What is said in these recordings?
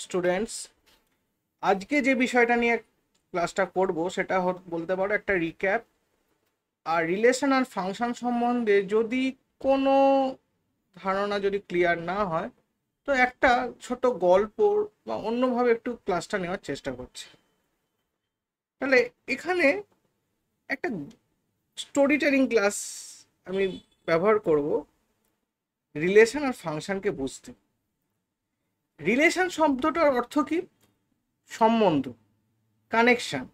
Students, আজকে যে বিষয়টা নিয়ে ক্লাসটা করব সেটা বলতে পারো একটা রিক্যাপ। আর রিলেশন আর ফাংশন সম্বন্ধে যদি কোনো ধারণা যদি ক্লিয়ার না হয়, তো একটা ছোট গল্প বা অন্যভাবে একটু ক্লাসটা নেওয়ার চেষ্টা করছি। তাহলে এখানে একটা স্টোরি টেলিং ক্লাস আমি ব্যবহার করব রিলেশন আর ফাংশনকে বুঝতে। রিলেশন শব্দটার অর্থ কি? সম্বন্ধ, কানেকশন।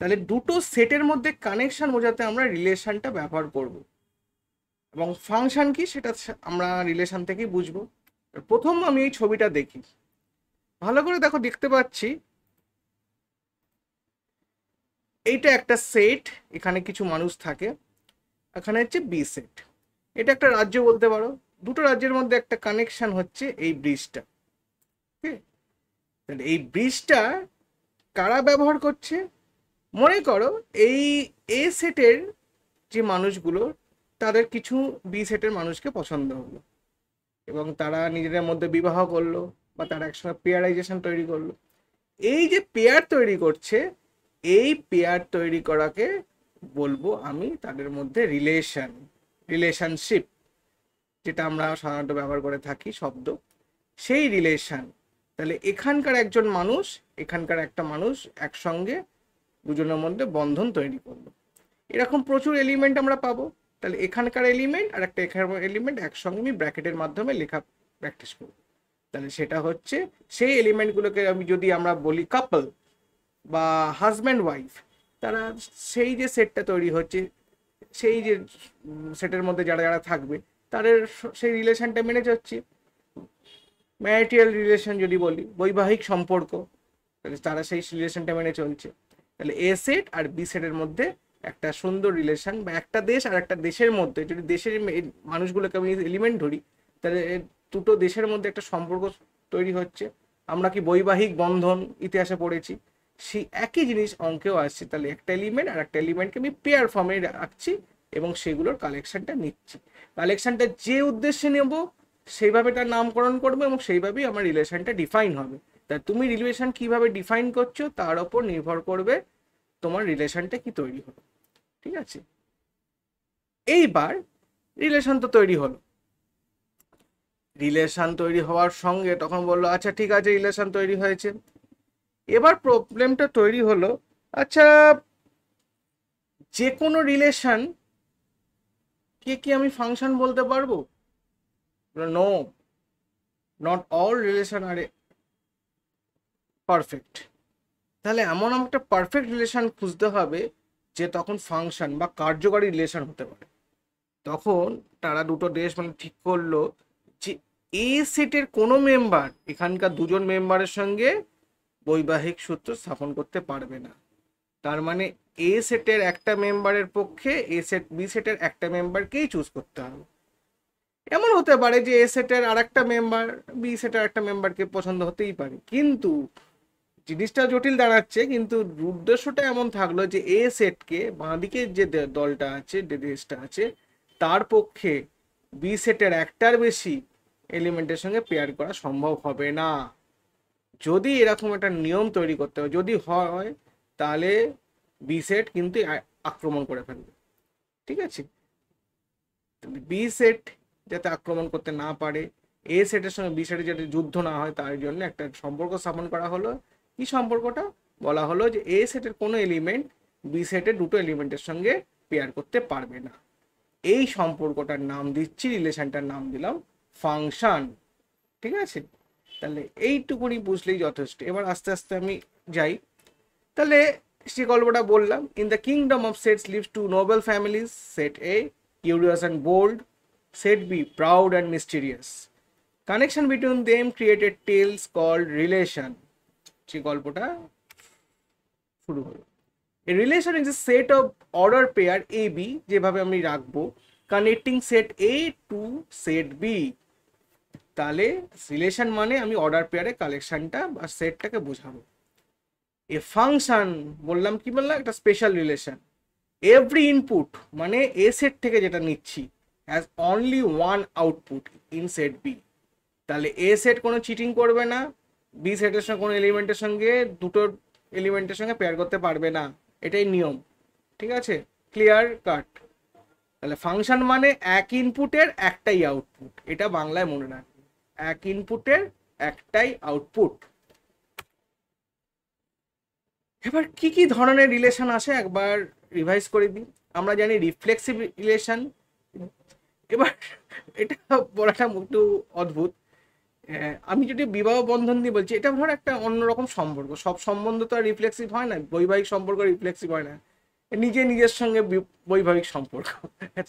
তাহলে দুটো সেটের মধ্যে কানেকশন বোঝাতে আমরা রিলেশনটা ব্যবহার করব। এবং ফাংশন কি সেটা আমরা রিলেশন থেকেই বুঝবো। প্রথম আমি এই ছবিটা দেখি, ভালো করে দেখো, দেখতে পাচ্ছি এইটা একটা সেট, এখানে কিছু মানুষ থাকে, এখানে হচ্ছে বি সেট। এটা একটা রাজ্য বলতে পারো, দুটো রাজ্যের মধ্যে একটা কানেকশন হচ্ছে এই ব্রিজটা। তাহলে এই ব্রিজটা কারা ব্যবহার করছে? মনে করো এই এ সেটের যে মানুষগুলো, তাদের কিছু বি সেটের মানুষকে পছন্দ হলো এবং তারা নিজেদের মধ্যে বিবাহ করলো বা তারা একসঙ্গে পেয়ারাইজেশন তৈরি করলো। এই যে পেয়ার তৈরি করছে, এই পেয়ার তৈরি করাকে বলবো আমি তাদের মধ্যে রিলেশনশিপ, যেটা আমরা সাধারণত ব্যবহার করে থাকি শব্দ, সেই রিলেশন। তাহলে এখানকার একজন মানুষ, এখানকার একটা মানুষ একসঙ্গে দুজনের মধ্যে বন্ধন তৈরি করলো। এরকম প্রচুর এলিমেন্ট আমরা পাবো। তাহলে এখানকার এলিমেন্ট আর একটা এখানকার এলিমেন্ট একসঙ্গে আমি ব্র্যাকেটের মাধ্যমে লেখা প্র্যাকটিস করব। তাহলে সেটা হচ্ছে সেই এলিমেন্টগুলোকে আমি যদি আমরা বলি কাপল বা হাজব্যান্ড ওয়াইফ, তারা সেই যে সেটটা তৈরি হচ্ছে, সেই যে সেটের মধ্যে যারা যারা থাকবে তাদের সেই রিলেশনটা মেনে যাচ্ছে। ম্যারিটাল রিলেশন যদি বলি, বৈবাহিক সম্পর্ক, তাহলে তারা সেই রিলেশনটা মেনে চলছে। তাহলে এ সেট আর বি সেটের মধ্যে একটা সুন্দর রিলেশন, বা একটা দেশ আর একটা দেশের মধ্যে যদি দেশের মানুষগুলোকে আমি এলিমেন্ট ধরি, তাহলে দুটো দেশের মধ্যে একটা সম্পর্ক তৈরি হচ্ছে। আমরা কি বৈবাহিক বন্ধন ইতিহাসে পড়েছি, সেই একই জিনিস অঙ্কেও আসছে। তাহলে একটা এলিমেন্ট আর একটা এলিমেন্টকে আমি পেয়ার ফর্মে রাখছি এবং সেগুলোর কালেকশনটা নিচ্ছি। কালেকশনটা যে উদ্দেশ্যে নেব সেইভাবে তার নামকরণ করবো এবং সেইভাবেই আমার রিলেশনটা ডিফাইন হবে। তা তুমি রিলেশন কিভাবে ডিফাইন করছো তার উপর নির্ভর করবে তোমার রিলেশনটা কি তৈরি হলো। ঠিক আছে, এইবার রিলেশন তো তৈরি হলো। রিলেশন তৈরি হওয়ার সঙ্গে তখন বললো আচ্ছা ঠিক আছে, রিলেশন তৈরি হয়েছে। এবার প্রবলেমটা তৈরি হলো, আচ্ছা যে কোনো রিলেশন কে কি আমি ফাংশন বলতে পারবো? No, not all relation are perfect. তাহলে এমন একটা পারফেক্ট রিলেশন খুঁজতে হবে যে তখন ফাংশন বা কার্যকারী রিলেশন হতে পারে। তখন তারা দুটো দেশ মানে ঠিক করলো যে এ সেটের কোনো মেম্বার এখানকার দুজন মেম্বারের সঙ্গে বৈবাহিক সূত্র স্থাপন করতে পারবে না। তার মানে এ সেটের একটা মেম্বারের পক্ষে এ সেট বি সেটের একটা মেম্বারকেই চুজ করতে হবে। এমন হতে পারে যে এ সেটের আর একটা মেম্বার বি সেটের একটা মেম্বারকে পছন্দ হতেই পারে, কিন্তু জিনিসটা জটিল দাঁড়াচ্ছে। কিন্তু উদ্দেশ্যটা এমন থাকলো যে এ সেটকে বাঁদিকে যে দলটা আছে, যে দেশটা আছে, তার পক্ষে বি সেটের একটার বেশি এলিমেন্টের সঙ্গে পেয়ার করা সম্ভব হবে না। যদি এরকম একটা নিয়ম তৈরি করতে হয়, যদি হয়, তাহলে বি সেট কিন্তু আক্রমণ করে ফেলবে। ঠিক আছে, বি সেট যাতে আক্রমণ করতে না পারে, এ সেটের সঙ্গে বি সেটের যাতে যুদ্ধ না হয়, তার জন্য একটা সম্পর্ক স্থাপন করা হলো। কি সম্পর্কটা? বলা হলো যে এ সেটের কোনো এলিমেন্ট বি সেটের দুটো এলিমেন্টের সঙ্গে পেয়ার করতে পারবে না। এই সম্পর্কটার নাম দিচ্ছি, রিলেশনটার নাম দিলাম ফাংশন। ঠিক আছে, তাহলে এইটুকুনি বুঝলেই যথেষ্ট। এবার আস্তে আস্তে আমি যাই। তাহলে সে গল্পটা বললাম, in the kingdom of sets lives two noble families, set A curious and bold, set B proud and mysterious. Connection between them created tales called relation. সে গল্পটা শুরু হলো। A relation is a set of order pair AB, যেভাবে আমি রাখবো, connecting set A to set B। তাহলে relation মানে আমি order পেয়ারে কালেকশনটা বা সেটটাকে বোঝাবো। এ ফাংশন বললাম, কি বললাম, একটা স্পেশাল রিলেশন। এভরি ইনপুট মানে এ সেট থেকে যেটা নিচ্ছি has only one output in set B. তাহলে এ সেট কোনো চিটিং করবে না, বি সেটের সঙ্গে কোনো এলিমেন্টের সঙ্গে দুটো এলিমেন্টের সঙ্গে পেয়ার করতে পারবে না, এটাই নিয়ম। ঠিক আছে, ক্লিয়ার কাট। তাহলে ফাংশন মানে এক ইনপুটের একটাই আউটপুট, এটা বাংলায় মনে রাখবে, এক ইনপুটের একটাই আউটপুট। এবার কি কি ধরনের রিলেশন আসে একবার রিভাইজ করে দিই। আমরা জানি রিফ্লেক্সিভ রিলেশন। এবার এটা বলাটা একটু অদ্ভুত। আমি যদি বিবাহ বন্ধন দিয়ে বলছি, এটা ধর একটা অন্যরকম সম্পর্ক। সব সম্বন্ধ তো আর রিফ্লেক্সিভ হয় না, বৈবাহিক সম্পর্ক রিফ্লেক্সিভ হয় না, নিজের সঙ্গে বৈবাহিক সম্পর্ক।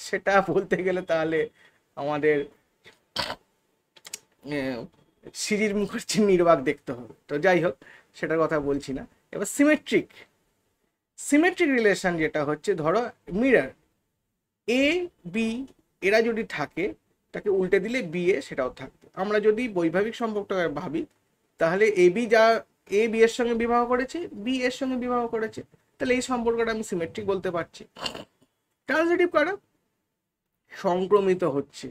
সেটা বলতে গেলে তাহলে আমাদের সিরিজ মুখার্জির নির্বাক দেখতে হবে, তো যাই হোক সেটার কথা বলছি না। এবার সিমেট্রিক রিলেশন যেটা হচ্ছে, ধরো মিরর এ বি এরা যদি থাকে, তাকে উল্টে দিলে বি এ সেটাও থাকবে। আমরা যদি বৈবাহিক সম্পর্কটা ভাবি, তাহলে এ বি এর সঙ্গে বিবাহ করেছে, বি এর সঙ্গে বিবাহ করেছে, তাহলে এই সম্পর্কটা আমি সিমেট্রিক বলতে পারছি। ট্রানজিটিভ কারা, সংক্রমিত হচ্ছে।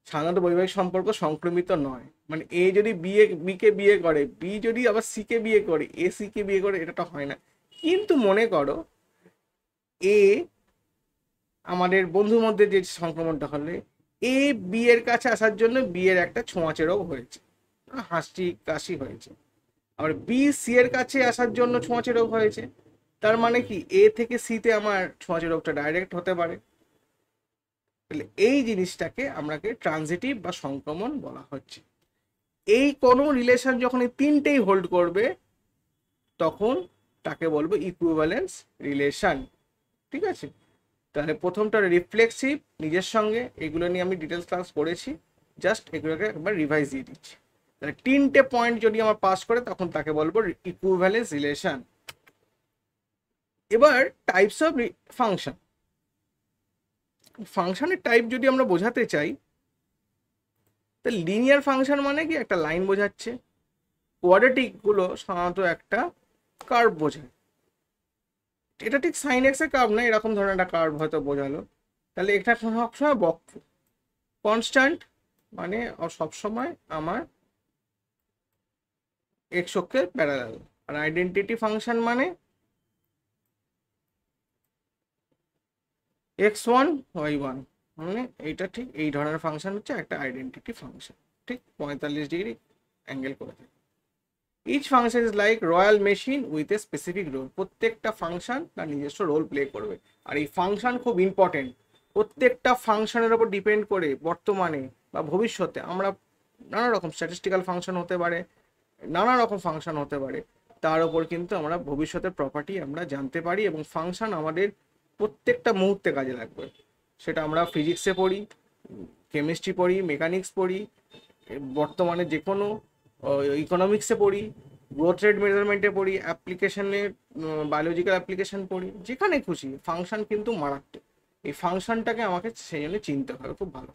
সাধারণত বৈবাহিক সম্পর্ক সংক্রমিত নয়, মানে এ যদি বি কে বিয়ে করে, বি যদি আবার সি কে বিয়ে করে, এ সি কে বিয়ে করে, এটা তো হয় না। কিন্তু মনে করো এ আমাদের বন্ধুর মধ্যে যে সংক্রমণটা হলে, এ বি এর কাছে আসার জন্য বি এর একটা ছোঁয়াচে রোগ হয়েছে, হাসি কাশি হয়েছে। আবার বি সি এর কাছে আসার জন্য ছোঁয়াচে রোগ হয়েছে, তার মানে কি এ থেকে সি তে আমার ছোঁয়াচে রোগটা ডাইরেক্ট হতে পারে। তাহলে এই জিনিসটাকে আমাকে ট্রানজিটিভ বা সংক্রমণ বলা হচ্ছে। এই কোনো রিলেশন যখন এই তিনটেই হোল্ড করবে, তখন তাকে বলবো ইকুইভ্যালেন্স রিলেশন। ঠিক আছে, তাহলে প্রথমটা রিফ্লেক্সিভ, নিজের সঙ্গে, এগুলো নিয়ে আমি ডিটেলস ক্লাস করেছি, জাস্ট এগুলোকে একবার রিভাইজ দিয়ে দিচ্ছি। তাহলে তিনটে পয়েন্ট যদি আমার পাস করে, তখন তাকে বলবো ইকুইভ্যালেন্স রিলেশন। এবার টাইপস অফ ফাংশন। ফাংশনের টাইপ যদি আমরা বোঝাতে চাই, তাহলে লিনিয়ার ফাংশন মানে কি, একটা লাইন বোঝাচ্ছে। কোয়াড্রেটিক গুলো সাধারণত একটা কার্ভ বোঝায়। এটা ঠিক সাইন এক্স এর কার্ভ না, এরকম ধরনের একটা কার্ভ হয়তো বোঝালো। তাহলে এটা সবসময় বক্র। কনস্ট্যান্ট মানে সবসময় আমার এক্স অক্ষের প্যারালাল। আর আইডেন্টিটি ফাংশন মানে x1 y1, মানে এইটা ঠিক এই ধরনের ফাংশন হচ্ছে একটা আইডেন্টিটি ফাংশন, ঠিক 45 ডিগ্রি অ্যাঙ্গেল করে থাকে। Each function is like royal machine with a specific role. প্রত্যেকটা ফাংশন তার নিজস্ব রোল প্লে করবে, আর এই ফাংশন খুব ইম্পর্টেন্ট। প্রত্যেকটা ফাংশনের উপর ডিপেন্ড করে বর্তমানে বা ভবিষ্যতে আমরা নানা রকম স্ট্যাটিস্টিক্যাল ফাংশন হতে পারে, নানা রকম ফাংশন হতে পারে, তার উপর কিন্তু আমরা ভবিষ্যতের প্রপার্টি আমরা জানতে পারি, এবং ফাংশন আমাদের প্রত্যেকটা মুহূর্তে কাজে লাগবে। সেটা আমরা ফিজিক্সে পড়ি, কেমিস্ট্রি পড়ি, মেকানিক্স পড়ি, বর্তমানে যে কোনো ইকোনমিক্সে পড়ি, গ্রোথ রেট মেজারমেন্টে পড়ি, অ্যাপ্লিকেশনে বায়োলজিক্যাল অ্যাপ্লিকেশন পড়ি, যেখানে খুশি ফাংশন কিন্তু মারাত্মক। এই ফাংশনটাকে আমাকে সেই জন্য চিনতে হবে খুব ভালো।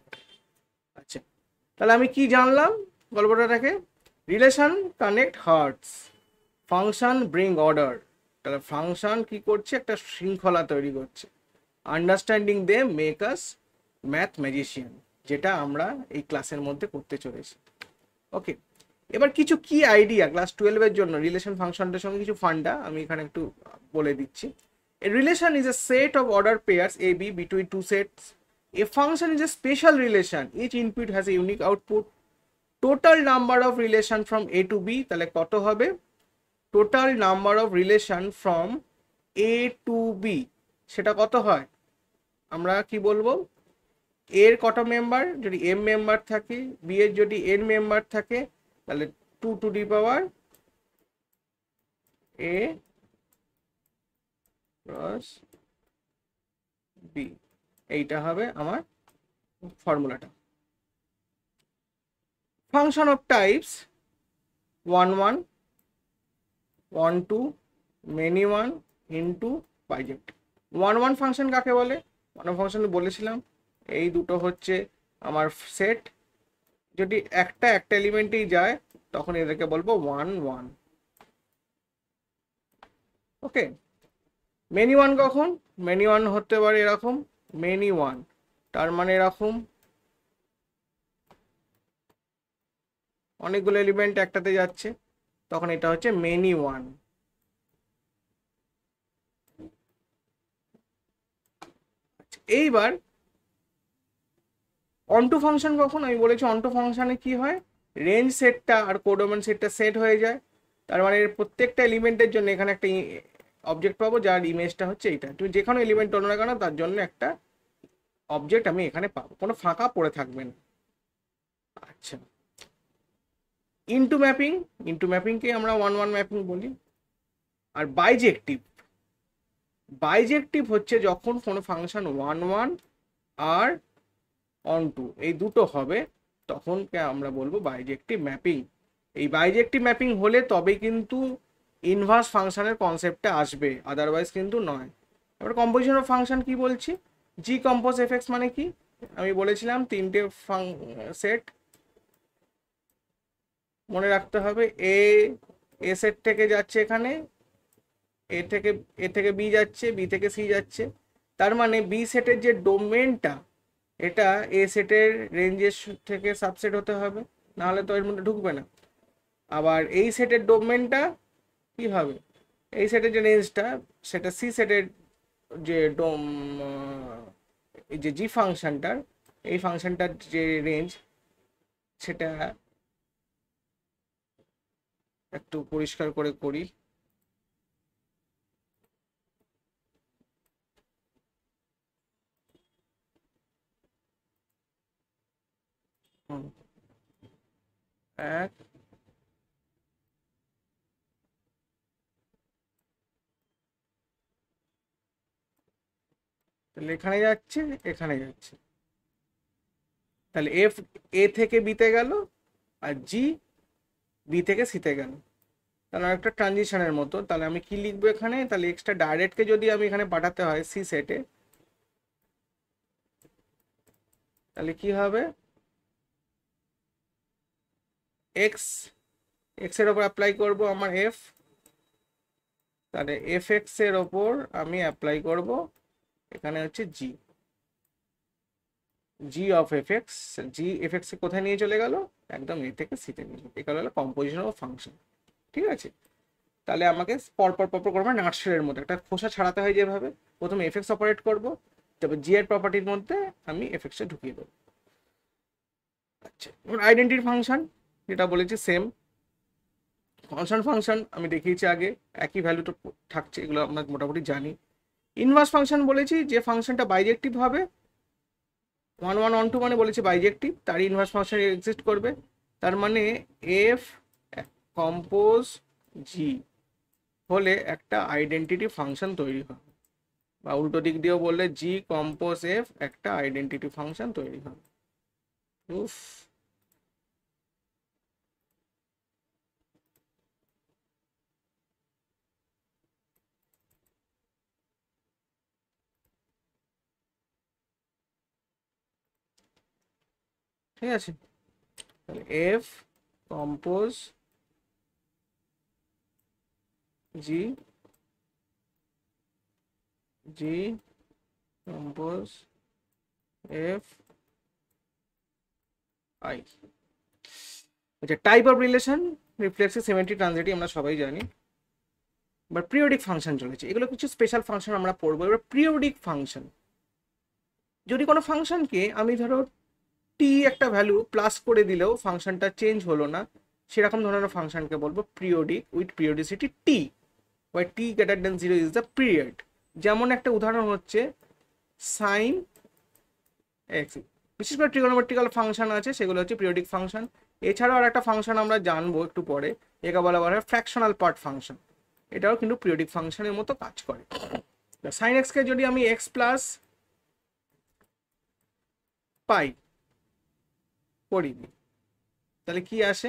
আচ্ছা, তাহলে আমি কি জানলাম গল্পটা থেকে? Relation connect hearts, function bring order. তাহলে ফাংশন কি করছে, একটা শৃঙ্খলা তৈরি করছে। Understanding they make us math magician, যেটা আমরা এই ক্লাসের মধ্যে করতে চলেছি। ওকে, এবার কিছু কি আইডিয়া ক্লাস 12-এর জন্য রিলেশন ফাংশনটার সঙ্গে কিছু ফান্ডা আমি এখানে একটু বলে দিচ্ছি। A relation is a set of ordered pairs A, B between two sets. A function is a special relation. Each input has a unique output. Total number of relation from A to B, তাহলে কত হবে? Total number of relation from A to B, সেটা কত হয়? আমরা কি বলবো? এর কত মেম্বার, যদি m মেম্বার থাকে, b এর যদি n মেম্বার থাকে, তাহলে 2 to the power a cross b, এইটা হবে আমার ফর্মুলাটা। Function of types 1 1 1 2 many 1 into biject. 1 1 function কাকে বলে? 1 ফাংশন বলেছিলাম এই দুটো হচ্ছে আমার সেট, যদি একটা এলিমেন্টেই যায় তখন এদেরকে বলবো 1 1। ওকে, মেনি 1 কখন? মেনি 1 হতে পারে এরকম, মেনি 1 তার মানে এরকম অনেকগুলো এলিমেন্ট একটাতে যাচ্ছে, তখন এটা হচ্ছে মেনি ওয়ান। এইবার অনটু ফাংশন কখন, আমি বলেছি অনটু ফাংশনে কি হয়, রেঞ্জ সেটটা আর কোডোমেন সেটটা সেট হয়ে যায়। তার মানে এর প্রত্যেকটা এলিমেন্টের জন্য এখানে একটা অবজেক্ট পাবো যার ইমেজটা হচ্ছে এইটা। তুমি যে কোনো এলিমেন্ট তোলো না কেন তার জন্য একটা অবজেক্ট আমি এখানে পাবো, কোনো ফাঁকা পড়ে থাকবে না। আচ্ছা, ইনটু ম্যাপিং, ইনটু ম্যাপিংকে আমরা ওয়ান ওয়ান ম্যাপিং বলি। আর বাইজেক্টিভ, বাইজেক্টিভ হচ্ছে যখন কোনো ফাংশন ওয়ান ওয়ান আর অন টু এই দুটো হবে তখন আমরা বলবো বাইজেক্টিভ ম্যাপিং। এই বাইজেক্টিভ ম্যাপিং হলে তবে কিন্তু ইনভার্স ফাংশনের কনসেপ্টটা আসবে, আদারওয়াইজ কিন্তু নয়। এবার কম্পোজিশন অফ ফাংশন কি বলছি, জি কম্পোজ এফএক্স মানে কি, আমি বলেছিলাম তিনটে সেট মনে রাখতে হবে। এ সেট থেকে যাচ্ছে এখানে, এ থেকে বি যাচ্ছে, বি থেকে সি যাচ্ছে। তার মানে বি সেটের যে ডোমেনটা এটা এ সেটের রেঞ্জের থেকে সাবসেট হতে হবে, নাহলে তো এর মধ্যে ঢুকবে না। আবার এই সেটের ডোমেনটা কি হবে, এই সেটের যে রেঞ্জটা সেটা সি সেটের যে এই যে জি ফাংশনটার, এই ফাংশনটার যে রেঞ্জ সেটা একটু পরিষ্কার করে করি। এক, তাহলে এখানে যাচ্ছে, এখানে যাচ্ছে, তাহলে এফ এ থেকে বিতে গেল আর জি বি থেকে সিতে গেল, তাহলে একটা ট্রানজিশনের মতো। তাহলে আমি কি লিখবো এখানে, তাহলে এক্সটা ডাইরেক্টকে যদি আমি এখানে পাঠাতে হয় সি সেটে, তাহলে কি হবে, এক্স, এক্স এর ওপর অ্যাপ্লাই করব আমার এফ, তাহলে এফ এক্স এর ওপর আমি অ্যাপ্লাই করব এখানে হচ্ছে g, g of f x. G f x কোথায় নিয়ে চলে গেল, একদম এ থেকে সিতে নিয়ে চলে, এগুলো হলো কম্পোজিশন অফ ফাংশন। ঠিক আছে, তাহলে আমাকে পরপর পরপর করবো নার্সারির মধ্যে একটা খোসা ছাড়াতে হয় যেভাবে, প্রথমে এফ এক্স অপারেট করবো, তারপর জি এর প্রপার্টির মধ্যে আমি এফ এক্সটা ঢুকিয়ে দেবো। আচ্ছা, এবার আইডেন্টিটি ফাংশন যেটা বলেছি সেম, কনস্ট্যান্ট ফাংশন আমি দেখিয়েছি আগে, একই ভ্যালু তো থাকছে, এগুলো আমরা মোটামুটি জানি। ইনভার্স ফাংশন বলেছি যে ফাংশনটা বাইজেক্টিভ হবে, ওয়ান ওয়ান অন টু মানে বলেছি বাইজেক্টিভ, তার ইনভার্স ফাংশন এক্সিস্ট করবে। তার মানে এফ কম্পোজ জি হলে একটা আইডেন্টিটি ফাংশন তৈরি হবে, বা উল্টো দিক দিয়েও বললে জি কম্পোজ এফ একটা আইডেন্টিটি ফাংশন তৈরি হবে। উফ, ঠিক আছে, তাহলে f compose g, g compose f I. আচ্ছা, type of relation, reflexive, symmetric, transitive আমরা সবাই জানি। এবার পিরিয়ডিক ফাংশন চলেছে, এগুলো কিছু স্পেশাল ফাংশন আমরা পড়বো। এবার পিরিয়ডিক ফাংশন, যদি কোনো ফাংশনকে আমি ধরো টি একটা ভ্যালু প্লাস করে দিলেও ফাংশনটা চেঞ্জ হলো না, সেরকম ধরনের ফাংশনকে বলবো periodic with periodicity T, Y T greater than zero is the period. যেমন একটা উদাহরণ হচ্ছে সাইন এক্স, বিশেষ করে ট্রিগোনোমেট্রিক্যাল ফাংশন আছে সেগুলো হচ্ছে পিরিয়ডিক ফাংশন। এছাড়াও আর একটা ফাংশন আমরা জানবো একটু পরে, একে বলা হয় ফ্র্যাকশনাল পার্ট ফাংশন, এটাও কিন্তু পিরিয়ডিক ফাংশনের মতো কাজ করে। সাইন এক্সকে যদি আমি এক্স প্লাস পাই করি, তাহলে কি আসে,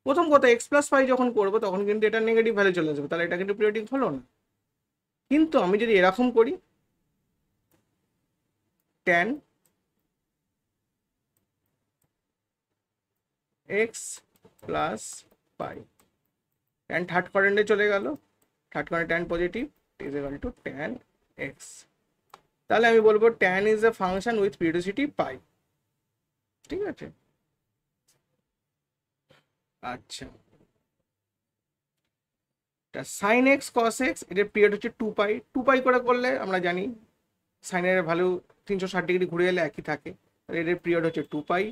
প্রথম কথা এক্স প্লাস পাই যখন করবো তখন কিন্তু এটা নেগেটিভ ভ্যালু চলে আসবে, তাহলে এটা কিন্তু পিরিয়ডিক হলো না। কিন্তু আমি যদি এরকম করি tan x plus pi, tan third কোয়াড্রেন্টে চলে গেল, third quadrant tan positive is equal to tan x, তাহলে আমি বলবো tan is a function with periodicity pi. ঠিক আছে, আচ্ছা, সাইন এক্স কস এক্স এটার পিরিয়ড হচ্ছে 2 পাই। 2 পাই করে করলে আমরা জানি সাইনের ভ্যালু 360 ডিগ্রি ঘুরে এলে একই থাকে, তাহলে এটার পিরিয়ড হচ্ছে 2 পাই।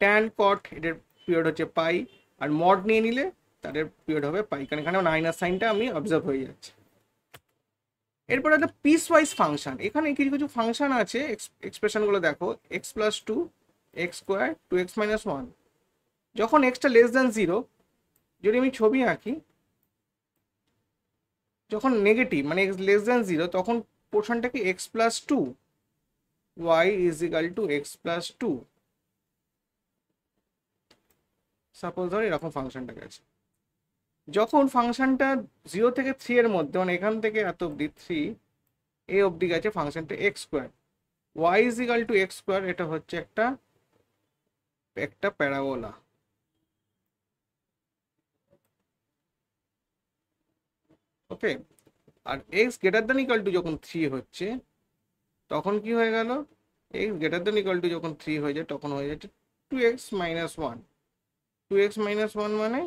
ট্যান কট এটার পিরিয়ড হচ্ছে পাই, আর মড নিয়ে নিলে তাদের পিরিয়ড হবে পাই, কারণ এখানে মাইনাস সাইনটা আমি অবজার্ভ হয়ে যাচ্ছে। এরপর একটা পিস ওয়াইজ ফাংশন, এখানে কিছু কিছু ফাংশন আছে, এক্সপ্রেশনগুলো দেখো, x+2 x² 2x-1। যখন এক্সটা <0 যদি আমি ছবি আঁকি, যখন নেগেটিভ মানে x 0 তখন পোর্শনটাকে x+2 y = x+2। সাপোজ ধর এরকম ফাংশনটা গেছে, যখন ফাংশনটা 0 থেকে 3 এর মধ্যে, মানে এখান থেকে এত অব্দি 3 এ অব্দি গেছে ফাংশনটা x² y = x², এটা হচ্ছে একটা একটা প্যারাবোলা। ওকে, আর x যখন 3 হচ্ছে তখন কি হয়ে গেল, x যখন 3 হয়ে যায় তখন হয়ে যাচ্ছে 2x-1। 2x-1 মানে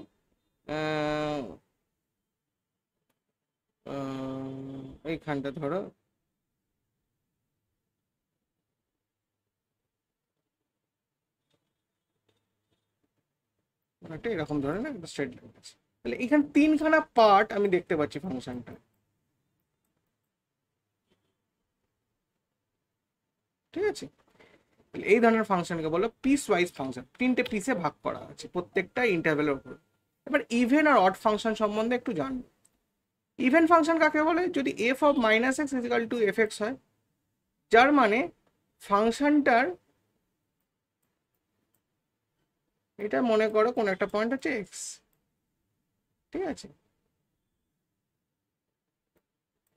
এইখানটা ধরো একটা এরকম ধরনের একটা স্ট্রেট লাইন আছে, তাহলে এখানে 3খানা পার্ট আমি দেখতে পাচ্ছি ফাংশনটা। ঠিক আছে, তাহলে এই ধরনের ফাংশনকে বলো পিস ওয়াইজ ফাংশন, 3টে পিসে ভাগ করা আছে প্রত্যেকটা ইন্টারভ্যালের উপর। এবার ইভেন আর অড ফাংশন সম্বন্ধে একটু জানবো। ইভেন ফাংশন কাকে বলে, যদি f of -x = fx হয়, যার মানে ফাংশনটার, এটা মনে করো কোন একটা পয়েন্ট হচ্ছে x, ঠিক আছে,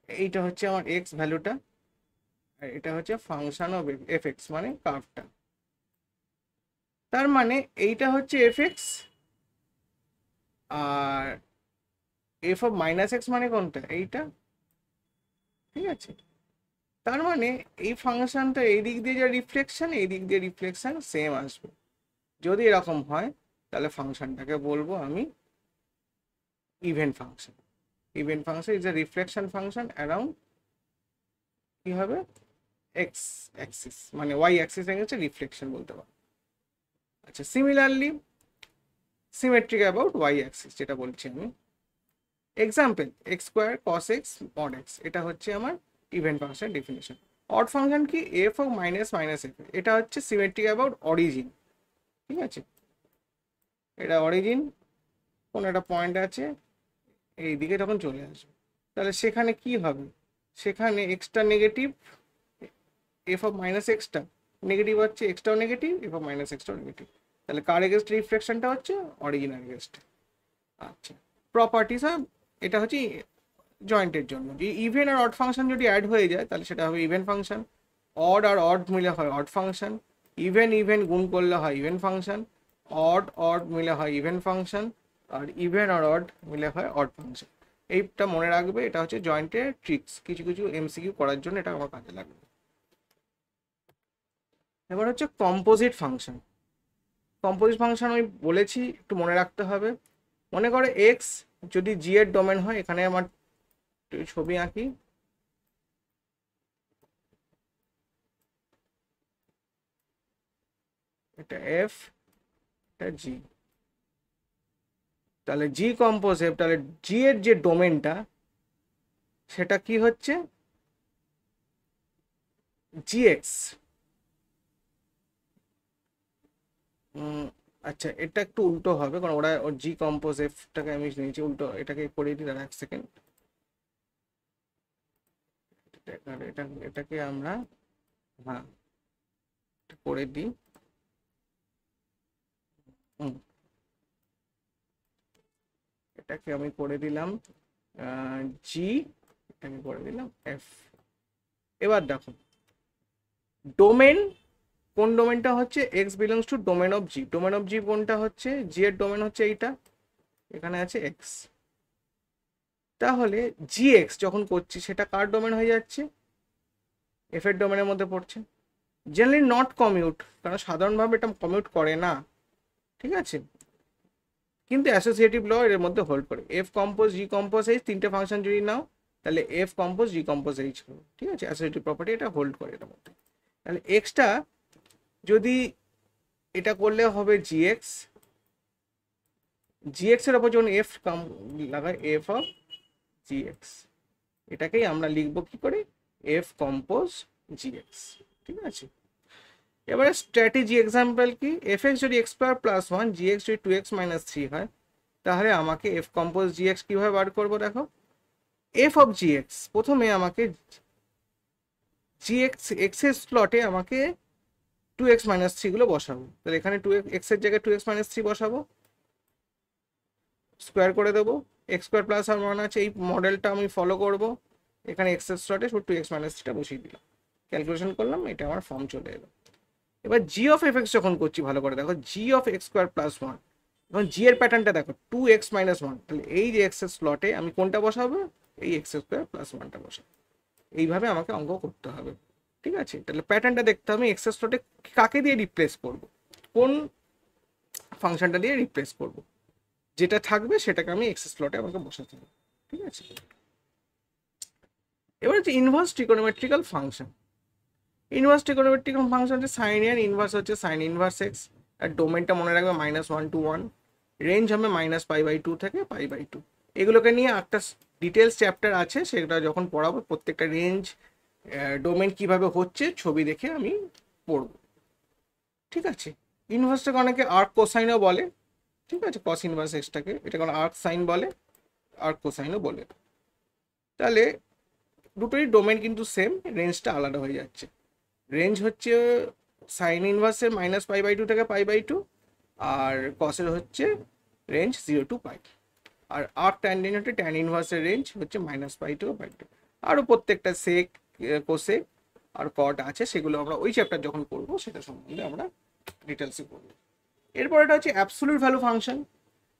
এইটা হচ্ছে আমার x ভ্যালুটা, আর এটা হচ্ছে ফাংশন অফ fx মানে কার্ভটা। তার মানে এইটা হচ্ছে fx, R f of -x মানে কোনটা, এইটা। ঠিক আছে, তার মানে এই ফাংশনটা এই দিক দিয়ে যা রিফ্লেকশন, এই দিক দিয়ে রিফ্লেকশন সেম আসবে। যদি এরকম হয় তাহলে ফাংশনটাকে বলবো আমি even function. Even function is a reflection function around কি হবে এক্স অ্যাক্সিস, মানে ওয়াই অ্যাক্সিস হচ্ছে রিফ্লেকশন বলতে পারো। আচ্ছা, similarly symmetric about y axis যেটা বলছি আমি, example x² cos x mod x, এটা হচ্ছে আমার even function definition. Odd function কি, f of -f, এটা হচ্ছে সিমেট্রিক অ্যাবাউট অরিজিন। ঠিক আছে, এটা অরিজিন কোন একটা পয়েন্ট আছে এই দিকে তখন চলে আসবে, তাহলে সেখানে কি হবে, সেখানে extra negative, f of -x negative হচ্ছে, এক্সটাও নেগেটিভ, f of -xটাও নেগেটিভ, তাহলে কার এগেনস্ট রিফ্লেকশনটা হচ্ছে অরিজিনাল এগেনস্ট। আচ্ছা, প্রপার্টিস অফ, এটা হচ্ছে জয়েন্টের জন্য, যে ইভেন আর অড ফাংশন যদি অ্যাড হয়ে যায় তাহলে সেটা হবে ইভেন ফাংশন, অড আর অড মিলে হয় অড ফাংশন, ইভেন ইভেন গুণ করলে হয় ইভেন ফাংশন, অড অড মিলে হয় ইভেন ফাংশন, আর ইভেন আর অড মিলে হয় অড ফাংশন। এইটা মনে রাখবে, এটা হচ্ছে জয়েন্টের ট্রিক্স, কিছু কিছু এমসিকিউ করার জন্য এটা আমার কাজে লাগবে। এবার হচ্ছে কম্পোজিট ফাংশন। কম্পোজিট ফাংশন আমি বলেছি, একটু মনে রাখতে হবে। মনে করে এক্স যদি জি এর ডোমেন হয়, এখানে আমার ছবি আঁকি, এটা এফ, এটা জি, তাহলে জি কম্পোজ এফ, তাহলে জি এর যে ডোমেনটা সেটা কি হচ্ছে জি এক্স। আচ্ছা, এটা একটু উল্টো হবে, কারণ ওরা ওর জি কম্পোজ এফটাকে আমি নিয়েছি উল্টো, এটাকে করে দিই, দাঁড়া এক সেকেন্ড, এটাকে আমরা, হ্যাঁ করে দিই, এটাকে আমি করে দিলাম জি, এটাকে করে দিলাম এফ। এবার দেখো ডোমেন, কোন ডোমেনটা হচ্ছে x belongs to domain of g, domain of g কোনটা হচ্ছে, জি এর ডোমেন হচ্ছে এইটা, এখানে আছে এক্স, তাহলে জি এক্স যখন করছি সেটা কার ডোমেন হয়ে যাচ্ছে, এফ এর ডোমেনের মধ্যে পড়ছে। জেনারেলি নট কমিউট, কারণ সাধারণভাবে এটা কমিউট করে না। ঠিক আছে, কিন্তু অ্যাসোসিয়েটিভ ল এর মধ্যে হোল্ড করে। এফ কম্পোজ জি কম্পোজ এইচ তিনটে ফাংশন যদি নাও তাহলে এফ কম্পোজ জি কম্পোজ এইচ হবে, ঠিক আছে, অ্যাসোসিয়েটিভ প্রপার্টি এটা হোল্ড করে এটার মধ্যে। তাহলে এক্সটা যদি এটা করলে হবে জিএক্স, জিএক্স এর ওপর যখন এফ লাগায় এফ অফ জিএক্স, এটাকেই আমরা লিখবো কি করে, এফ কম্পোজ জিএক্স, ঠিক আছে। এবারে স্ট্র্যাটেজি এক্সাম্পল কি, এফ এক্স যদি এক্স স্কোয়ার প্লাস ওয়ান, জি এক্স যদি টু এক্স মাইনাস থ্রি হয়, তাহলে আমাকে এফ কম্পোজ জি এক্স কীভাবে বার করবো দেখো। এফ অফ জি এক্স, প্রথমে আমাকে জি এক্স এক্সের স্লটে আমাকে টু এক্স মাইনাস থ্রিগুলো বসাবো। তাহলে এখানে টু এক্সের জায়গায় টু এক্স মাইনাস থ্রি বসাবো, স্কোয়ার করে দেবো, এক্স স্কোয়ার প্লাস আর ওয়ান আছে, এই মডেলটা আমি ফলো করবো। এখানে এক্সের স্লটে টু এক্স মাইনাস থ্রিটা বসিয়ে দিলাম, ক্যালকুলেশন করলাম, এটা আমার ফর্ম চলে এলো। এবার জি অফ এফ এক্স যখন করছি ভালো করে দেখো, g of x square plus one, এখন জি এর প্যাটার্নটা দেখো টু এক্স মাইনাস ওয়ান, তাহলে এই যে এক্সের স্লটে আমি কোনটা বসাবো, এই এক্স স্কোয়ার প্লাস ওয়ানটা বসাবো। এইভাবে আমাকে অঙ্ক করতে হবে, ঠিক আছে। তাহলে প্যাটার্নটা দেখতে হবে এক্সের স্লটে কাকে দিয়ে রিপ্লেস করব, কোন ফাংশনটা দিয়ে রিপ্লেস করব, যেটা থাকবে সেটাকে আমি এক্সের স্লটে আমাকে বসাতে হবে, ঠিক আছে। এবার হচ্ছে inverse trigonometrical function. Inverse trigonometrical function হচ্ছে সাইন এর ইনভার্স হচ্ছে সাইন ইনভার্স এক্স, আর ডোমেনটা মনে রাখবে -1 to 1, রেঞ্জ হবে -π/2 থেকে π/2। এগুলোকে নিয়ে একটা ডিটেলস চ্যাপ্টার আছে, সেটা যখন পড়াবো প্রত্যেকটা রেঞ্জ ডোমেন কিভাবে হচ্ছে ছবি দেখে আমি পড়বো, ঠিক আছে। ইনভার্সটাকে অনেকে আর্ক কোসাইনও বলে, ঠিক আছে, কস ইনভার্স এক্সটাকে এটা কোনো আর্ক সাইন বলে, আর্ক কোসাইনও বলে। তাহলে দুটোই ডোমেন কিন্তু সেম, রেঞ্জটা আলাদা হয়ে যাচ্ছে। রেঞ্জ হচ্ছে সাইন ইনভার্সের -π/2 থেকে π/2, আর কসের হচ্ছে রেঞ্জ 0 to π, আর আর্ক ট্যানজেন্ট হচ্ছে ট্যান ইনভার্সের রেঞ্জ হচ্ছে -π থেকে π2। আরও প্রত্যেকটা সেক কোসেক আর কট আছে, সেগুলো আমরা ওই চ্যাপ্টার যখন করবো সেটা সম্বন্ধে আমরা ডিটেলসে করবো। এরপর এটা হচ্ছে absolute value function.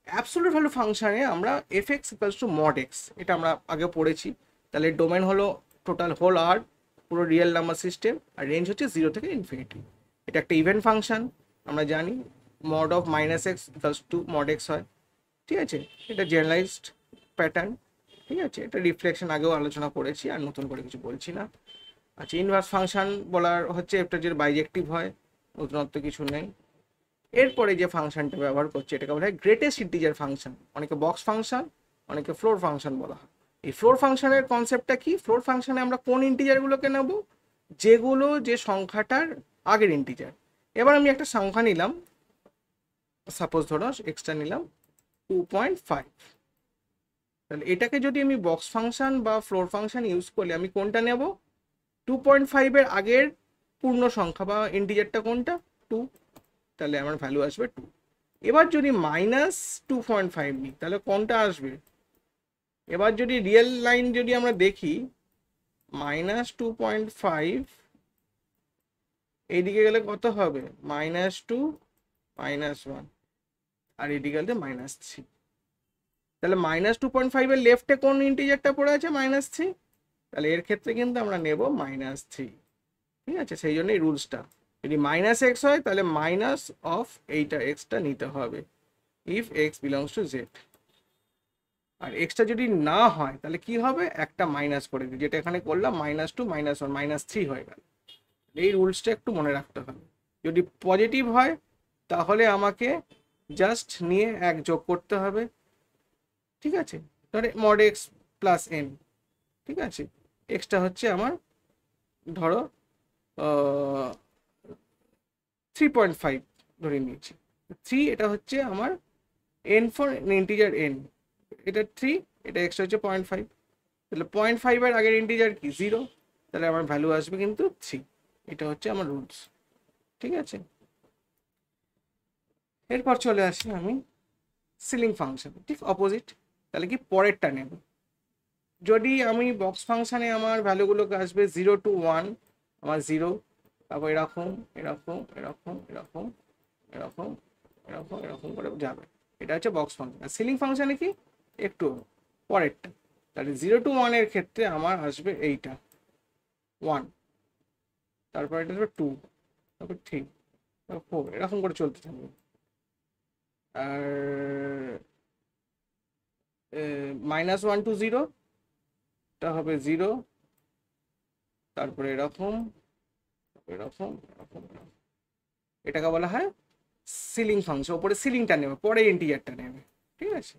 Absolute value ফাংশনে আমরা F x equals to mod x, এটা আমরা আগে পড়েছি। তাহলে ডোমেন হলো টোটাল হোল আর, পুরো রিয়েল নাম্বার সিস্টেম, আর রেঞ্জ হচ্ছে 0 থেকে ইনফিনিটি। এটা একটা ইভেন্ট ফাংশন, আমরা জানি mod of -x equals to mod x হয়, ঠিক আছে। এটা জেনারেলাইজড প্যাটার্ন, ঠিক আছে। এটা রিফ্লেকশন আগেও আলোচনা করেছি, আর নতুন করে কিছু বলছি না। আচ্ছা, ইনভার্স ফাংশন বলার হচ্ছে একটা যে বাইজেক্টিভ হয়, নতুনত্ব কিছু নেই। এরপরে যে ফাংশনটা ব্যবহার করছে এটাকে বলা হয় গ্রেটেস্ট ইন্টিজার ফাংশন, অনেকে বক্স ফাংশন, অনেকে ফ্লোর ফাংশন বলা হয়। এই ফ্লোর ফাংশনের কনসেপ্টটা কি, ফ্লোর ফাংশনে আমরা কোন ইন্টিজারগুলোকে নেব, যেগুলো যে সংখ্যাটার আগের ইন্টিজার। এবার আমি একটা সংখ্যা নিলাম, সাপোজ ধরো এক্সট্রা নিলাম 2.5, তাহলে এটাকে যদি আমি বক্স ফাংশন বা ফ্লোর ফাংশন ইউজ করলে আমি কোনটা নেব, 2.5 এর আগের পূর্ণ সংখ্যা বা ইন্টিজারটা কোনটা, 2, তাহলে আমার ভ্যালু আসবে 2। এবার যদি -2.5 নিই তাহলে কোনটা আসবে, এবার যদি রিয়েল লাইন যদি আমরা দেখি, -2.5 এইদিকে গেলে কত হবে, -2 -1, আর এইদিকে গেলে -3। তাহলে -2.5 এর লেফটে কোন ইন্টিজারটা পড়ে আছে, -3, তাহলে এর ক্ষেত্রে কিন্তু আমরা নেব -3, ঠিক আছে। সেই জন্যই রুলসটা, যদি -x হয় তাহলে মাইনাস অফ এইটা এক্সটা নিতে হবে, if x belongs to z। আর এক্সটা যদি না হয় তাহলে কি হবে, একটা মাইনাস করে দিই, যেটা এখানে করলাম -2 -1 -3 হয়ে গেল। এই রুলসটা একটু মনে রাখতে হবে। যদি পজিটিভ হয় তাহলে আমাকে জাস্ট নিয়ে 1 যোগ করতে হবে, ঠিক আছে। ধরে মড এক্স প্লাস এন, ঠিক আছে, এক্সটা হচ্ছে আমার ধরো 3.5 ধরে নিয়েছি, 3 এটা হচ্ছে আমার n ফর ইন্টিজার n, এটা 3, এটা এক্সট্রা হচ্ছে 0.5, তাহলে 0.5 এর আগের ইন্টিজার কি 0, তাহলে আমার ভ্যালু আসবে কিন্তু 3। এটা হচ্ছে আমার রুলস, ঠিক আছে। এরপর চলে আসি আমি সিলিং ফাংশন, ঠিক অপোজিট। তাহলে কি পরেরটা নেব, যদি আমি বক্স ফাংশনে আমার ভ্যালুগুলোকে আসবে 0 to 1, আমার 0, তারপর এরকম এরকম এরকম এরকম এরকম এরকম এরকম করে যাবে, এটা হচ্ছে বক্স ফাংশন। আর সিলিং ফাংশনে কি একটু পরেরটা, তাহলে 0 to 1 এর ক্ষেত্রে আমার আসবে এইটা 1, তারপর এটা আসবে 2, তারপর 3, তারপর 4, এরকম করে চলতে থাকবে। আর -1 to 0, এটা হবে 0, তারপরে এরকম এরকম এরকম এরকম। এটাকে বলা হয় সিলিং ফাংশন, ওপরে সিলিংটা নেবে, পরে ইন্টিজারটা নেবে, ঠিক আছে।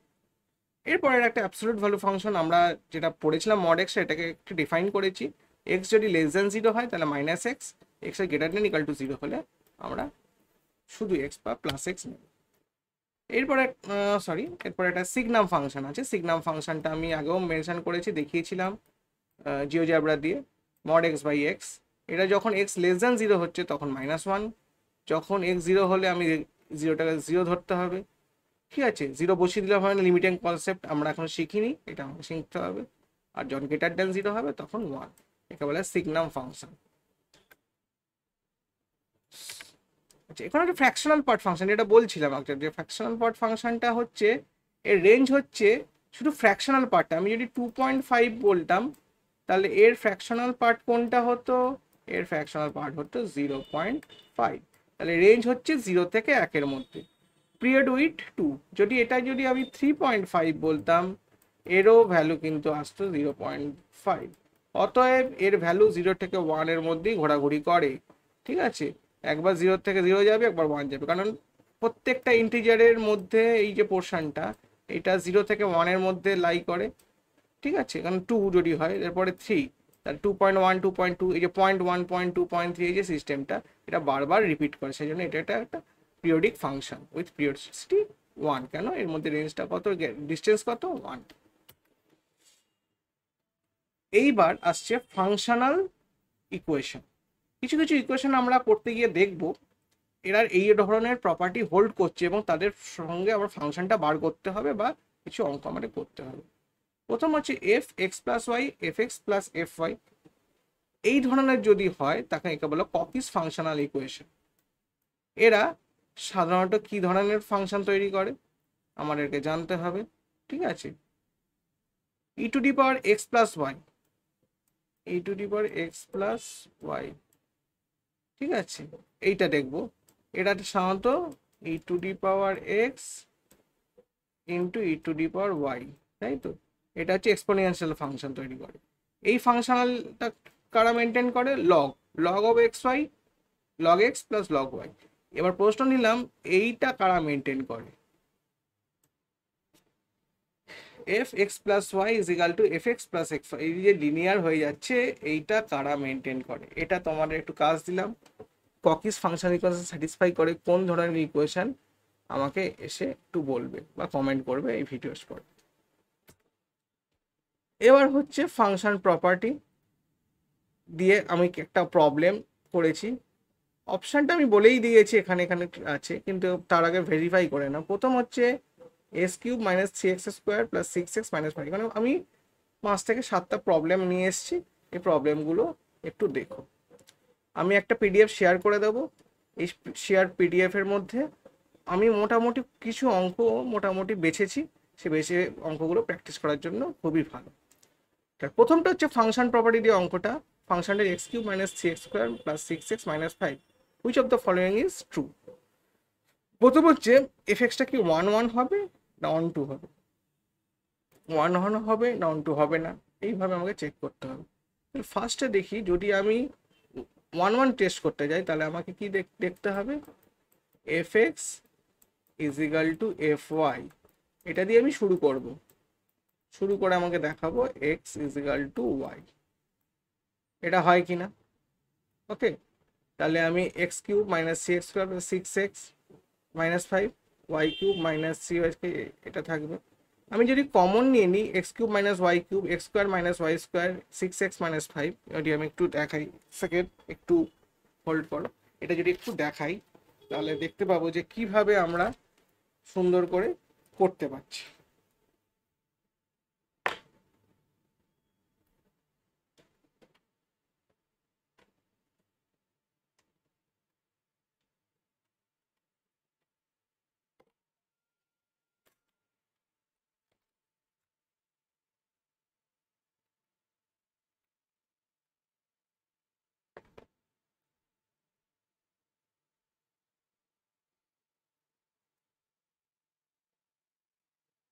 এরপরে একটা অ্যাবসলিউট ভ্যালু ফাংশন আমরা যেটা পড়েছিলাম মড এক্স, এটাকে একটু ডিফাইন করেছি। এক্স যদি লেস দেন 0 হয় তাহলে -x, এক্স এর গ্রেটার দেন ইকাল টু 0 হলে আমরা শুধু এক্স বা +x নেব। এরপরে এরপরে একটা সিগনাম ফাংশন আছে। সিগনাম ফাংশনটা আমি আগেও মেনশন করেছি, দেখিয়েছিলাম জিওজেব্রা দিয়ে। মড এক্স বাই এক্স, এটা যখন এক্স লেস দেন 0 হচ্ছে তখন -1, যখন এক্স 0 হলে আমি 0টাকে 0 ধরতে হবে, ঠিক আছে। 0 বসিয়ে দিলে হয় না, লিমিটিং কনসেপ্ট আমরা এখন শিখিনি, এটা আমাকে শিখতে হবে। আর যখন গ্রেটার দেন 0 হবে তখন 1, একে বলে সিগনাম ফাংশন। আচ্ছা, এখন একটা ফ্র্যাকশনাল পার্ট ফাংশন, যেটা বলছিলাম একটা, যে ফ্র্যাকশনাল পার্ট ফাংশনটা হচ্ছে এর রেঞ্জ হচ্ছে শুধু ফ্র্যাকশনাল পার্টটা। আমি যদি 2.5 বলতাম তাহলে এর ফ্র্যাকশনাল পার্ট কোনটা হতো, এর ফ্র্যাকশনাল পার্ট হতো 0.5। তাহলে রেঞ্জ হচ্ছে 0 থেকে 1-এর মধ্যে। পিরিয়ড উইথ 2, যদি আমি 3.5 বলতাম, এরও ভ্যালু কিন্তু আসতো 0.5। অতএব এর ভ্যালু 0 থেকে 1-এর মধ্যেই ঘোরাঘুরি করে, ঠিক আছে। একবার 0 থেকে 0 যাবে, একবার 1 যাবে, কারণ প্রত্যেকটা ইন্টিজারের মধ্যে এই যে পোর্শনটা, এটা 0 থেকে 1-এর মধ্যে লাই করে, ঠিক আছে। কারণ 2 যদি হয়, এরপরে 3, তার 2.1, 2.2, এই যে 0.1, 0.2, 0.3, এই যে সিস্টেমটা, এটা বারবার রিপিট করে, সেই জন্য এটা একটা পিরিয়ডিক ফাংশন উইথ পিরিয়ডিসিটি 1। কেন? এর মধ্যে রেঞ্জটা কত, ডিস্টেন্স কত, 1। এইবার আসছে ফাংশনাল ইকুয়েশন। কিছু কিছু ইকুয়েশন আমরা করতে গিয়ে দেখব এরা এই ধরনের প্রপার্টি হোল্ড করছে এবং তাদের সঙ্গে আমার ফাংশনটা বার করতে হবে বা কিছু অঙ্ক আমাদের করতে হবে। প্রথম হচ্ছে f(x+y), f(x+fy), এই ধরনের যদি হয় তাকে একে বলে ককিস ফাংশনাল ইকুয়েশন। এরা সাধারণত কি ধরনের ফাংশন তৈরি করে আমাদেরকে জানতে হবে, ঠিক আছে। e⁻x+y, e⁻x+y, ঠিক আছে, এইটা দেখবো। এটা সাধারণত e⁻x ইন্টু e⁻y, তাই তো। এটা হচ্ছে এক্সপোনেনশিয়াল ফাংশন তৈরি করে। এই ফাংশনালটা কারা মেনটেন করে, log of x y, log x plus log y. এবার প্রশ্ন নিলাম এইটা কারা মেনটেন করে, f(x+y) is equal two f(x+x)। এই যে লিনিয়ার হয়ে যাচ্ছে, এইটা কারা মেনটেন করে, এটা তোমাদের একটু কাজ দিলাম। ককিস ফাংশন ইকুয়েশন স্যাটিসফাই করে কোন ধরনের ইকুয়েশন, আমাকে এসে একটু বলবে বা কমেন্ট করবে এই ভিডিওর পর। এবার হচ্ছে ফাংশন প্রপার্টি দিয়ে আমি একটা প্রবলেম করেছি। অপশানটা আমি বলেই দিয়েছি, এখানে এখানে আছে, কিন্তু তার আগে ভেরিফাই করে না। প্রথম হচ্ছে s³ - 3x² + 6x - 5। এখানে আমি 5 থেকে 7টা প্রবলেম নিয়ে এসেছি, এই প্রবলেমগুলো একটু দেখো। আমি একটা পিডিএফ শেয়ার করে দেবো, এই শেয়ার পিডিএফের মধ্যে আমি মোটামুটি কিছু অঙ্ক মোটামুটি বেছেছি, সে বেছে অঙ্কগুলো প্র্যাকটিস করার জন্য খুবই ভালো। প্রথমটা হচ্ছে ফাংশন প্রপার্টি দিয়ে অঙ্কটা। ফাংশনটা x³ - 3x² + 6x - 5, which of the following is true. প্রথম হচ্ছে এফএক্সটা কি 1 হবে না 1 হবে, 1 হবে না 1 হবে না, এইভাবে আমাকে চেক করতে হবে। ফার্স্টে দেখি, যদি আমি 1 টেস্ট করতে যাই তাহলে আমাকে কি দেখতে হবে, fx is equal two fy, এটা দিয়ে আমি শুরু করব। শুরু করে আমাকে দেখাবো x is equal two y, এটা হয় কিনা। ওকে, তাহলে আমি x³ - 3x² + 6x - 5, y³ - 3y, এটা থাকবে। আমি যদি কমন নিয়ে নিই x³ - y³, x² - y², 6x - 5, যদি আমি একটু দেখাই, সেকেন্ড একটু হোল্ড করো, এটা যদি একটু দেখাই তাহলে দেখতে পাবো যে কিভাবে আমরা সুন্দর করে করতে পারছি।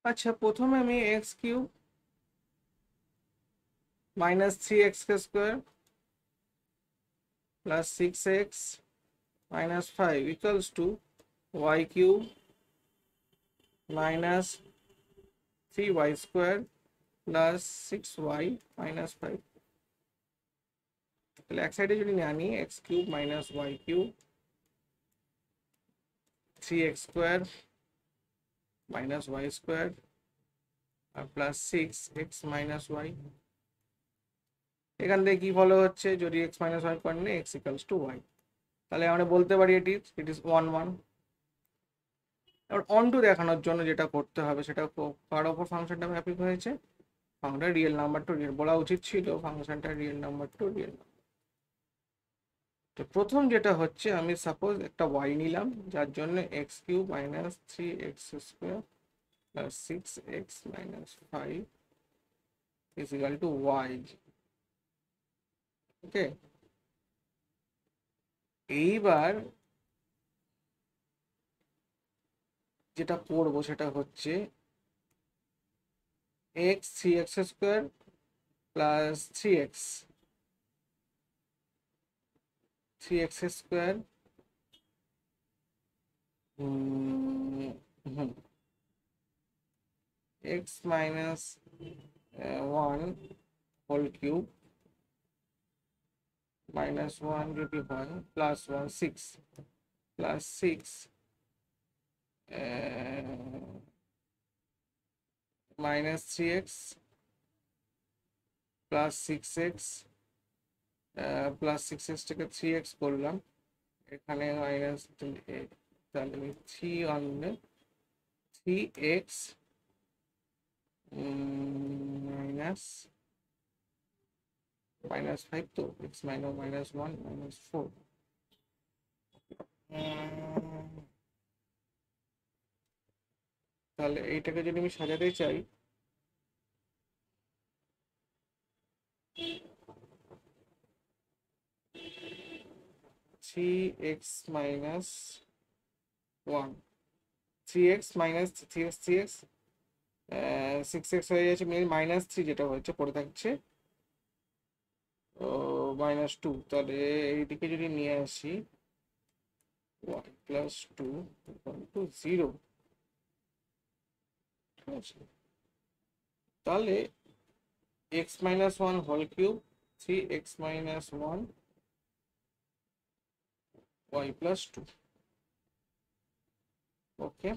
আচ্ছা, প্রথমে আমি x cube minus three x square plus six x minus five equals to y cube minus three y square plus six y minus five. তাহলে এক সাইডে যদি আনি x cube minus y cube three x square minus y square আর plus six x minus y. এখান থেকে কি follow হচ্ছে, যদি এক্স মাইনাস ওয়াই করে নিই এক্স ইকালস টু ওয়াই, তাহলে আমরা বলতে পারি ইট ইজ ওয়ান ওয়ান। এবার অন টু দেখানোর জন্য যেটা করতে হবে সেটা কার ওপর ফাংশনটা ম্যাপিং হয়েছে, ফাংশনটা রিয়েল নাম্বার টু রিয়েল, বলা উচিত ছিল ফাংশনটা রিয়েল নাম্বার টু রিয়েল। তো প্রথম যেটা হচ্ছে আমি সাপোজ একটা ওয়াই নিলাম, যার জন্য x cube minus three x square plus six x minus five is equal to y. Okay, এইবার যেটা করবো সেটা হচ্ছে x three x square plus three x square x minus one whole cube minus one যদি হয় plus one six plus six minus three x plus six x plus six এক্সটাকে three x করলাম, এখানে মাইনাস, তাহলে three আনলে three x minus minus five, তো x minus minus one minus four. তাহলে এইটাকে যদি আমি সাজাতে চাই, three x minus one, three x minus three x three x six x হয়ে যাচ্ছে, মাইনাস থ্রি যেটা হচ্ছে পড়ে থাকছে মাইনাস টু। তাহলে এইদিকে যদি নিয়ে আসি y plus two to zero, ঠিক আছে। তাহলে x minus one whole cube three x minus one y plus two. Okay,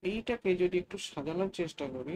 এইটাকে যদি একটু সাজানোর চেষ্টা করি,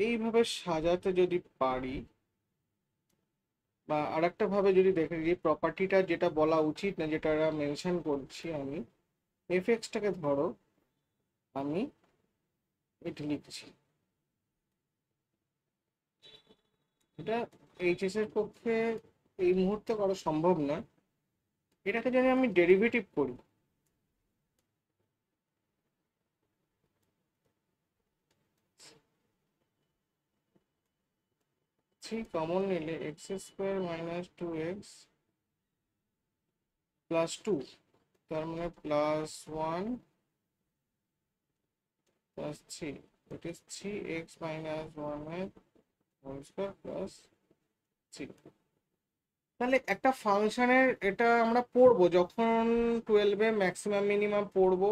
এইভাবে সাজাতে যদি পারি, বা আরেকটা ভাবে যদি দেখে যে প্রপার্টিটা যেটা বলা উচিত না, যেটা মেনশন করছি আমি, এফএক্সটাকে ধরো আমি এটা লিখছি, এটা এইচএস এর পক্ষে এই মুহূর্তে করা সম্ভব না। এটাকে যদি আমি ডেরিভেটিভ করি, থ্রি কমন নিলে x square minus two x plus two, তার মানে plus one plus three, it is three x minus one whole square plus three. তাহলে একটা ফাংশনের এটা আমরা পড়বো যখন 12-এ ম্যাক্সিমাম মিনিমাম পড়বো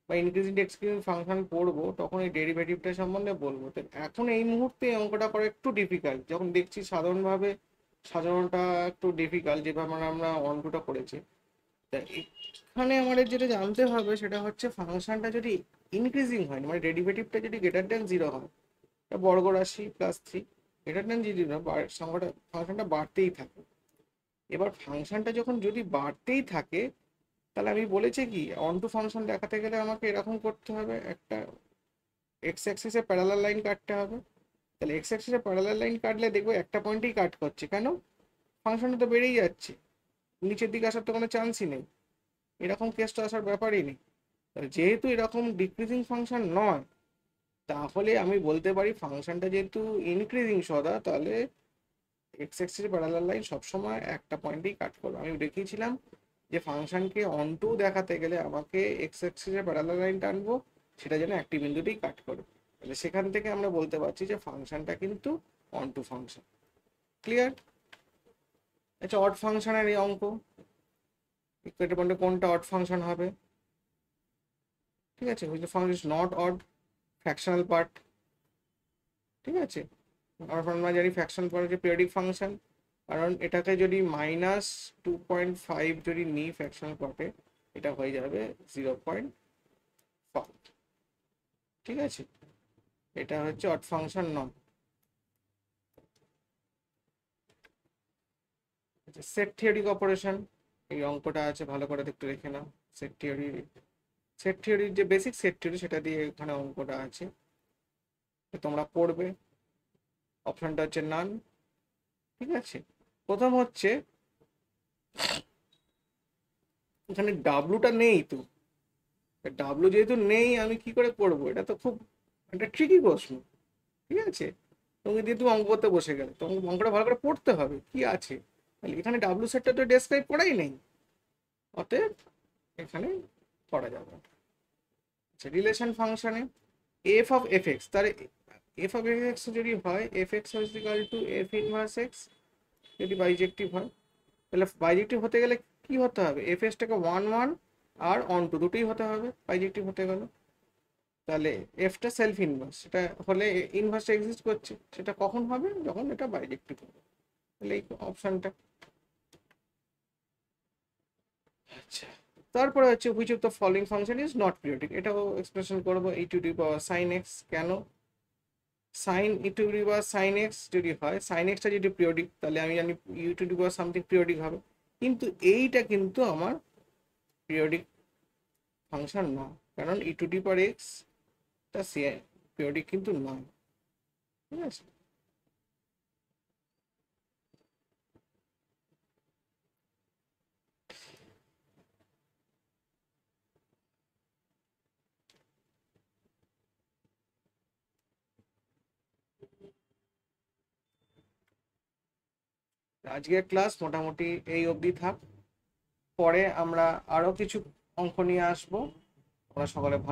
বা ইনক্রিজিং ডিক্রিজিং ফাংশন পড়বো, তখন এই ডেরিভেটিভটা সম্বন্ধে বলবো। তো এখন এই মুহূর্তে এই অঙ্কটা করা একটু ডিফিকাল্ট, যখন দেখছি সাধারণভাবে সাধারণটা একটু ডিফিকাল্ট যেভাবে আমরা অঙ্কটা করেছি। তা এখানে আমাদের যেটা জানতে হবে সেটা হচ্ছে ফাংশনটা যদি ইনক্রিজিং হয়, মানে ডেরিভেটিভটা যদি গ্রেটার দ্যান 0 হয়, এটা বর্গ রাশি +3 গ্রেটার দ্যান 0 সংখ্যাটা ফাংশনটা বাড়তেই থাকে। এবার ফাংশনটা যখন যদি বাড়তেই থাকে, তাহলে আমি বলেছি কি অন টু ফাংশন দেখাতে গেলে আমাকে এরকম করতে হবে, একটা এক্স অ্যাক্সিসে প্যারালাল লাইন কাটতে হবে। তাহলে এক্স অ্যাক্সিসে প্যারালাল লাইন কাটলে দেখবো একটা পয়েন্টেই কাট করছে, কেন? ফাংশনটা তো বেড়েই যাচ্ছে, নিচের দিকে আসার তো কোনো চান্সই নেই, এরকম কেস তো আসার ব্যাপারই নেই। তাহলে যেহেতু এরকম ডিক্রিজিং ফাংশন নয়, তাহলে আমি বলতে পারি ফাংশনটা যেহেতু ইনক্রিজিং সদা, তাহলে এক্স অ্যাক্সিসে প্যারালাল লাইন সবসময় একটা পয়েন্টেই কাট করবে। আমি দেখিয়েছিলাম যে ফাংশনকে অন টু দেখাতে গেলে আমাকে এক্স অ্যাক্সিসে প্যারালাল লাইন টানবো, সেটা যেন একটি বিন্দুতেই কাট করবে। তাহলে সেখান থেকে আমরা বলতে পারছি যে ফাংশনটা কিন্তু অন টু ফাংশন। ক্লিয়ার? আচ্ছা, অড ফাংশনের এই অঙ্ক ইকুয়েটের মধ্যে কোনটা অড ফাংশন হবে? ঠিক আছে, which the function is not odd, fractional part. ঠিক আছে, আমরা জানি ফ্র্যাকশনাল পার্ট হচ্ছে পিরিয়ডিক ফাংশন, কারণ এটাকে যদি -2.5 যদি নিই ফ্র্যাকশনাল পার্টে, এটা হয়ে যাবে 0.5। ঠিক আছে, এটা হচ্ছে অড ফাংশন নয়। সেট থিওরিক অপারেশন, এই অঙ্কটা আছে, ভালো করে একটু দেখে নাও। সেট থিওরির যে বেসিক সেট থিওরি সেটা দিয়ে এখানে অঙ্কটা আছে, তোমরা পড়বে। অপশনটা হচ্ছে নান। ঠিক আছে, প্রথম হচ্ছে এখানে ডাব্লুটা নেই, তো ডাব্লু যেহেতু নেই আমি কি করে করবো, এটা তো খুব একটা ট্রিকি প্রশ্ন। ঠিক আছে, তুমি দিয়ে তুমি অঙ্ক করতে বসে গেলে তোমাকে অঙ্কটা ভালো করে পড়তে হবে কি আছে। তাহলে এখানে ডাব্লু সেটটা তো ডেসক্রাইব করাই নেই, অতএব এখানে করা যাবে না। আচ্ছা, রিলেশন ফাংশনে এফ অফ এফ এক্স, তাহলে এফ অফ এফ এক্স যদি হয় F x is equal two F inverse x, যদি বাইজেক্টিভ হয়, তাহলে বাইজেক্টিভ হতে গেলে কি হতে হবে? এফ এক্সটাকে 1 1 আর অন টু দুটোই হতে হবে বাইজেক্টিভ হতে গেলে। তাহলে এফটা সেলফ ইনভার্স, সেটা হলে ইনভার্স এক্সিস্ট করছে, সেটা কখন হবে? যখন এটা বাইজেক্টিভ হবে। তাহলে এই অপশনটা। আচ্ছা, তারপরে হচ্ছে which of the following function is not periodic, এটাও এক্সপ্রেশন করবো e to the power sine x. কেন? Sine e to the power sine x যদি হয়, সাইন এক্সটা যদি পিরিয়ডিক, তাহলে আমি জানি e to the power something periodic হবে, কিন্তু এইটা কিন্তু আমার পিরিয়ডিক ফাংশন না, কারণ e to the power x টা পিরিয়ডিক কিন্তু নয়। ঠিক আছে, আজকের ক্লাস মোটামুটি এই অবধি থাক, পরে আমরা আরো কিছু অঙ্ক নিয়ে আসবো। আমরা সকলে ভালো